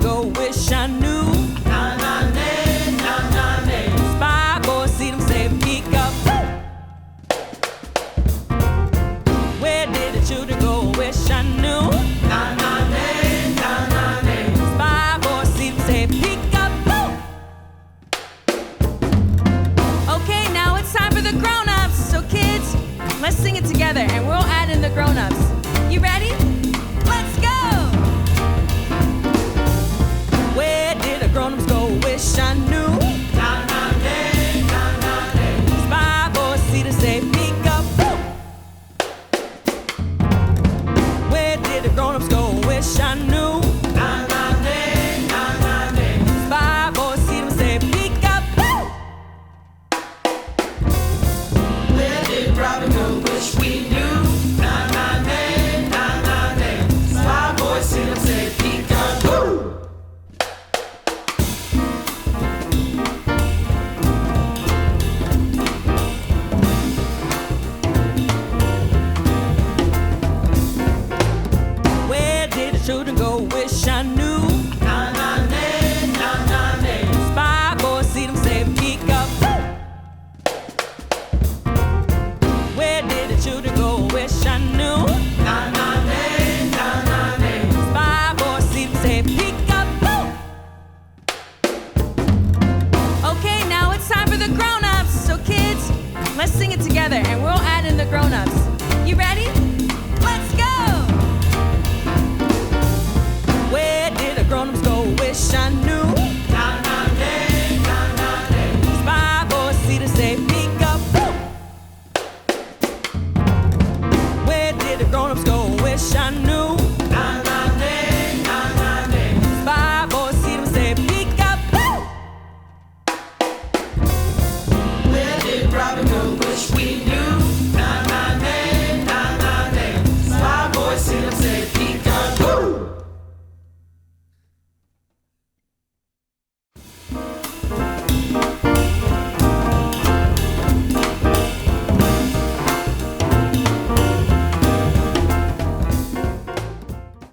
go, wish I knew. Na na nay, na na nay. Spy boys see them say peek up. Where did the children go, wish I knew. Na na nay, na na nay. Spy boys see them say peek up. Okay, now it's time for the grown-ups. So kids, let's sing it together and we'll add in the grown-ups. You ready? Let's go! Where did the grown-ups go? Wish I knew. Na na nay, na na nay. Spy boys see them say peek up. Where did the grown-ups go? Wish I knew. Na na nay, na na nay. Spy boys see them say peek up. Where did Robin go? Wish we knew. Na na nay, na na nay. Spy boys see them say peek-a-boo. Where did the children go? Wish I knew. Na na nay, na na nay. Spy boys see them say peek up. Where did the children go? Wish I knew. Na na nay, na na nay. Spy boys see them say peek up. Okay, now it's time for the grown-ups. So kids, let's sing it together and we'll add in the grown-ups. You ready? Let's go! Where did the grown-ups go? Wish I knew. Na na nay, na na nay. Spy boys see them say peek up. Where did the grown-ups go? Wish I knew.